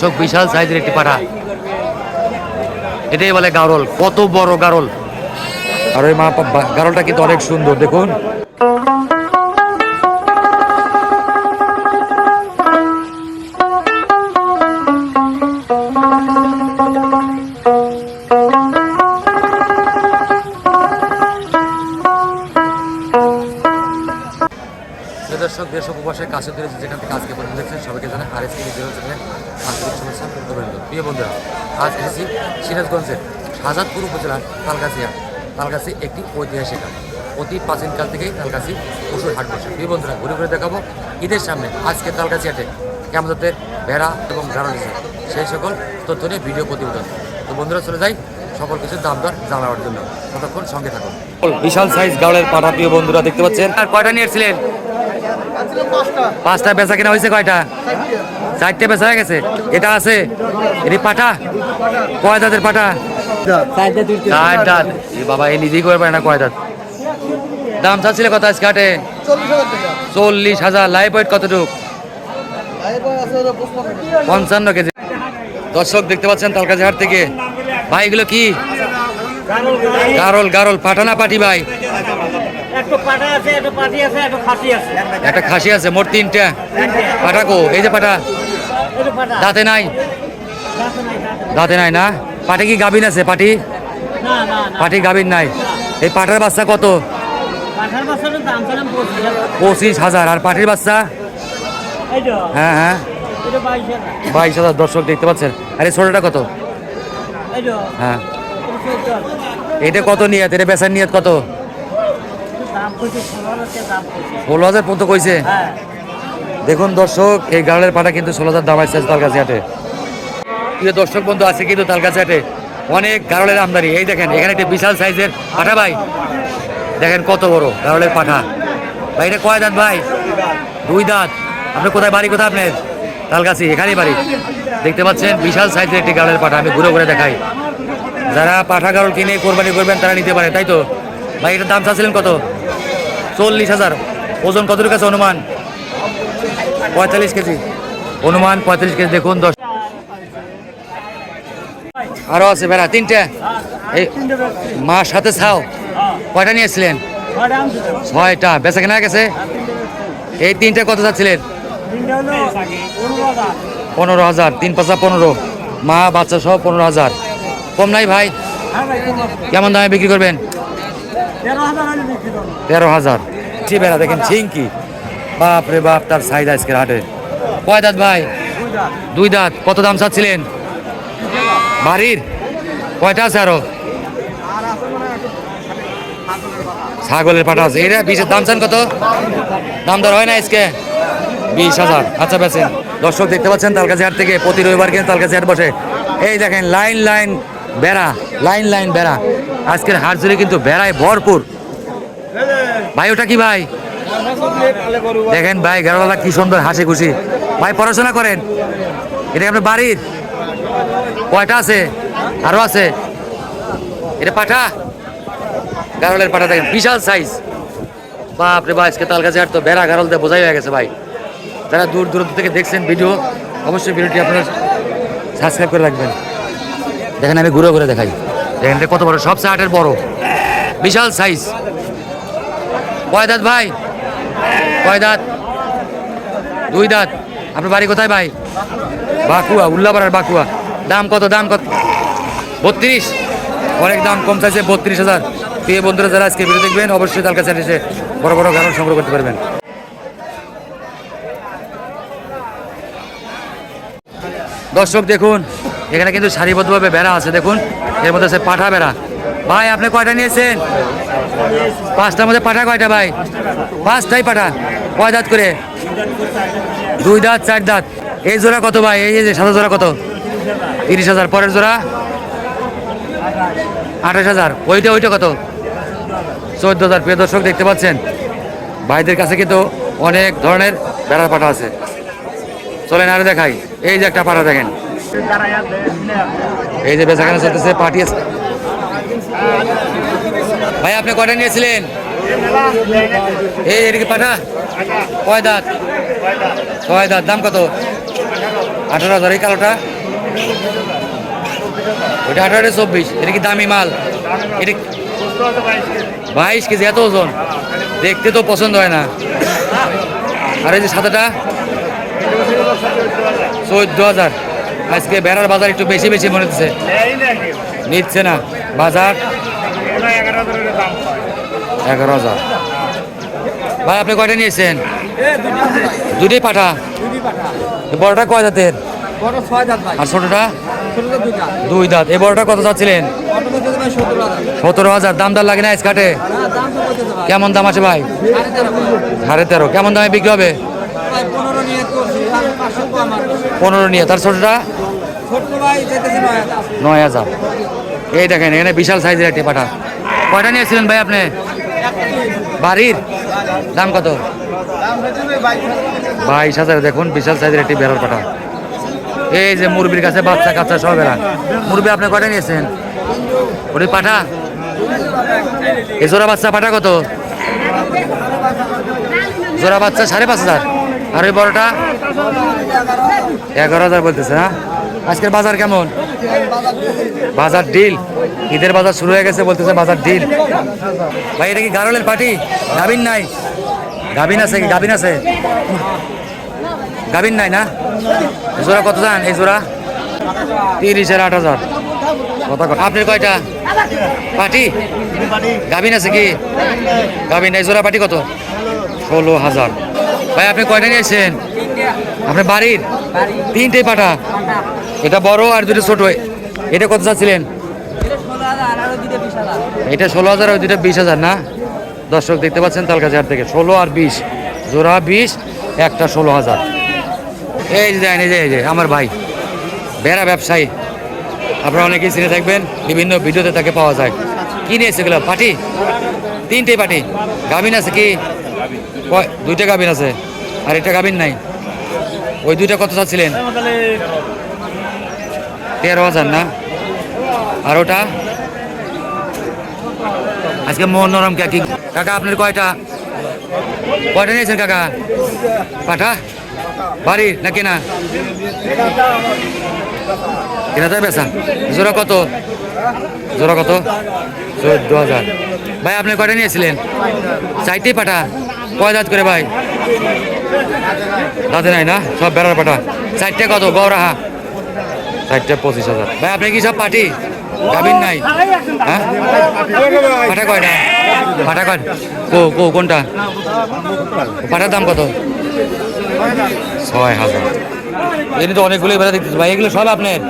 সব বিশাল সাইজের একটি পাঠা, এটাই বলে গারল। কত বড় গারল! আর ওই মা গারলটা কিন্তু অনেক সুন্দর, দেখুন। দর্শক, দেশ উপবাসের কাছে ধরে যেখান থেকে আজকে পর্যন্ত দেখছেন সবাইকে জানাই আরএসকে আন্তরিক শুভেচ্ছা অভিনন্দন। প্রিয় বন্ধুরা, আজ এসেছি সিরাজগঞ্জের শাহজাদপুর উপজেলার তালগাছি একটি ঐতিহাসিক হাট। অতি প্রাচীনকাল থেকেই তালগাছি পশুর হাট বসে। প্রিয় বন্ধুরা, ঘুরে ঘুরে দেখাবো ঈদের সামনে আজকে তালগাছি হাটে কেমন ভেড়া এবং গাড়ল সেই সকল তথ্য নিয়ে ভিডিও প্রতিবেদন। তো বন্ধুরা, চলে যাই সকল কিছুর দাম দর জানাবার জন্য। ততক্ষণ সঙ্গে থাকুন। বিশাল সাইজ গাড়লের পাঠা, প্রিয় বন্ধুরা দেখতে পাচ্ছেন। আর কয়টা নিয়েছিলেন? পাঁচটা। বেচা কেনা হয়েছে কয়টা? চারটে বেচা হয়ে গেছে। এটা আছে, এটি পাঠা। কয় দাঁতের পাঠা? চার দাঁত। বাবা, এই নিজেই করে পারে না। কয় দাঁত? দাম চাচ্ছিলে কত আজকে হাটে? 40,000। লাইভ ওয়েট কতটুক? 55 কেজি। দর্শক দেখতে পাচ্ছেন তালগাছি হাট থেকে। ভাই, এগুলো কি? গারল। পাঠা না পাটি ভাই? একটা খাসি আছে, মোট 3টা। পাঠা কো? এই যে পাঠা দাঁতে নাই? দাঁতে নাই না? পাটি কি গাভিন আছে? পাটি গাভিন নাই। এই পাঠার বাচ্চা কত? 25,000। আর পাটির বাচ্চা? হ্যাঁ 22,000। দর্শক দেখতে পাচ্ছেন। আর এই ছোটটা কত? হ্যাঁ, এটা কত নিয়ত? এটা বেচার নিয়ত কত? 16,000 পর্যন্ত কইছে। দেখুন দর্শক, এই গাড়লের পাটা কিন্তু 16,000 দাম আছে তালগাছি হাটে। প্রিয় দর্শক বন্ধু, আছে কিন্তু তালগাছি হাটে অনেক গাড়লের আমদানি। এই দেখেন, এখানে একটা বিশাল সাইজের পাঠা ভাই, দেখেন কত বড় গাড়লের পাঠা ভাই। এটা কয় দাঁত ভাই? 2 দাঁত। আপনি কোথায় বাড়ি? কোথায় আপনার? তালগাছি, এখানেই বাড়ি। দেখতে পাচ্ছেন বিশাল সাইজের একটি গাড়লের পাঠা। আমি ঘুরে ঘুরে দেখাই। যারা পাঠা গাড়ল কিনে কোরবানি করবেন তারা নিতে পারে, তাই তো ভাই? এটার দাম চাচ্ছিলেন কত? 40,000। ওজন কতটুকু আছে অনুমান? 45 কেজি। অনুমান 45 কেজি। দেখুন দশ আরো আছে ভেড়া 3টে। এই মার সাথে ছাও কয়টা নিয়েছিলেন? 6টা। বেচা কেনা গেছে? এই 3টে কত চাচ্ছিলেন? 15,000। 3 5 15। মা বাচ্চা সহ 15,000। কম নাই ভাই? কেমন দামে বিক্রি করবেন? 13,000। বেড়া দেখেন ছিঙ্কি, বাপ রে বাপ, তার সাইজ আজকের হাটে। কয় দাঁত ভাই? 2 দাঁত। কত দাম চাচ্ছিলেন? বাড়ির কয়টা আছে? আরো ছাগলের পাঠা আছে। এটা 20-এর দাম চান কত? দাম দর হয় না আজকে? 20,000। আচ্ছা বেছেন। দর্শক দেখতে পাচ্ছেন তালগাছি হাট থেকে প্রতি রবিবার কিন্তু তালগাছি হাট বসে। এই দেখেন লাইন বেড়া, লাইন বেড়া। আজকের হাট জুড়ে কিন্তু বেড়ায় ভরপুর ভাই। ওটা কি ভাই? দেখেন ভাই, গাড়ওয়ালা কি সুন্দর হাসি খুশি। ভাই পড়াশোনা করেন? এটা আপনার বাড়ির? কয়টা আছে? আরো আছে? এটা পাঠা, গাড়লের পাঠা। দেখেন বিশাল সাইজ, বাপ রে বাপ। আজকে তালগাছি হাট তো বেড়া গাড়ল দিয়ে বোঝাই হয়ে গেছে ভাই। যারা দূর দূরান্ত থেকে দেখছেন ভিডিও, অবশ্যই ভিডিওটি আপনারা সাবস্ক্রাইব করে রাখবেন। দেখেন আমি ঘুরে ঘুরে দেখাই। দেখেন কত বড়, সবচেয়ে হাটের বড় বিশাল সাইজ। কয় দাঁত ভাই? কয় দাঁত? 2 দাঁত। আপনার বাড়ি কোথায় ভাই? বাঁকুড়া, উল্লাপাড়ার বাঁকুড়া। দাম কত? 32। অনেক দাম কম চাইছে, 32,000। প্রিয় বন্ধুরা, যারা আজকে ভিডিও দেখবেন অবশ্যই তালগাছি হাটে এসে বড় বড় গাড়ল সংগ্রহ করতে পারবেন। দর্শক দেখুন, এখানে কিন্তু সারিবদ্ধভাবে বেড়া আছে। দেখুন, এর মধ্যে আছে পাঠা বেড়া। ভাই আপনি কয়টা নিয়েছেন? 5টার মধ্যে পাঠা কয়টা ভাই? 5টাই পাঠা। কয় দাঁত করে? 2 দাঁত 4 দাঁত। এই জোড়া কত ভাই? এই যে সাদা জোড়া কত? 30,000। পরের জোড়া 28,000। ওইটা কত? 14,000। প্রিয় দর্শক দেখতে পাচ্ছেন ভাইদের কাছে কিন্তু অনেক ধরনের বেড়ার পাঠা আছে। চলেন আরো দেখাই। এই যে একটা পাঠা দেখেন, এই যে বেচাকেনা চলতেছে, পাটি আছে। ভাই আপনি কয়টা নিয়েছিলেন? এই এদিকে পাঠা কয় দাঁত? 6 দাঁত। দাম কত? 18,000। এই কালোটা ওইটা 18-24। এটা কি দামি মাল? এটা 22 কেজি, এত ওজন, দেখতে তো পছন্দ হয় না। আর এই যে সাদাটা 14,000। আজকে বেড়ার বাজার একটু বেশি বেশি মনে হচ্ছে, নিচ্ছে না বাজার। 11,000। ভাই আপনি কয়টা নিয়েছেন? দুটোই পাঠা। বড়টা কয় দাঁতের? আর ছোটটা? 2 দাঁত। এই বড়টা কত চাচ্ছিলেন? 17,000। দাম দর লাগে না কাটে? কেমন দাম আছে ভাই? 13.5। কেমন দামে বিক্রি হবে? 15 নিয়ে। তার ছোটটা 9,000। এই দেখেন এখানে বিশাল সাইজের একটি পাঠা। কয়টা নিয়েছিলেন ভাই আপনি? বাড়ির দাম কত? 22,000। দেখুন বিশাল সাইজের একটি বেড়ার পাঠা। এই যে মুরবির কাছে বাচ্চা কাচ্চা সব এরা। মুরবি আপনি কয়টা নিয়েছেন? ওটি পাঠা। এই জোড়া বাচ্চা পাঠা কত? জোড়া বাচ্চা 5,500। আর ওই বড়টা 11,000 বলতেছে। হ্যাঁ, আজকের বাজার কেমন? বাজার ডিল। ঈদের বাজার শুরু হয়ে গেছে বলতেছে, বাজার ডিল। ভাই এটা কি গারলের পাটি? গাভিন নাই? গাভিন আছে কি? গাভিন আছে, গাভিন নাই না? জোড়া কত যান এই জোড়া? 30 আর 8,000। আপনার কয়টা পাটি? গাভিন আছে কি? গাভিন নাই। জোড়া পাটি কত? 16,000। ভাই আপনি কয়টা নিয়েছেন? আপনার বাড়ির 3টে পাঠা। এটা বড় আর 2টা ছোট। এটা কত চাচ্ছিলেন? এটা 16,000 আর 2টা 20,000 না? দর্শক দেখতে পাচ্ছেন তালকাছি হাট থেকে 16 আর 20, জোড়া 20, একটা 16,000। এই যে দেখেন, এই যে আমার ভাই বেড়া ব্যবসায়ী, আপনারা অনেকেই চিনে থাকবেন, বিভিন্ন ভিডিওতে তাকে পাওয়া যায়। কি নিয়েছে এগুলো? পাটি? 3টে পাটি। গাভিন আছে কি? 2টা গাভিন আছে আর একটা গাভিন নাই। ওই 2টা কত চাচ্ছিলেন? 13,000 না? আর ওটা আজকে মনোরম কি কাকা আপনার কয়টা নিয়েছেন কাকা? পাঠা বাড়ির না কেনা? কেনা যায় বেচা। জোড়া কত? জোড়া কত? 14,000। ভাই আপনি কয়টা নিয়েছিলেন? 4টে পাঠা। কয় দাঁত করে ভাই? দাঁতে নাই না? সব বেড়ার পাঠা। 4টে কত গৌরাহা? 4টে 25,000। ভাই আপনি কি সব পাটি? গাভিন নাই? হ্যাঁ, পাঠা কয়টা? পাঠা কয়? কোনটা পাঠার দাম কত? 6,000। এমনি তো অনেকগুলো বেড়া দেখতেছি ভাই, এগুলো সব আপনার?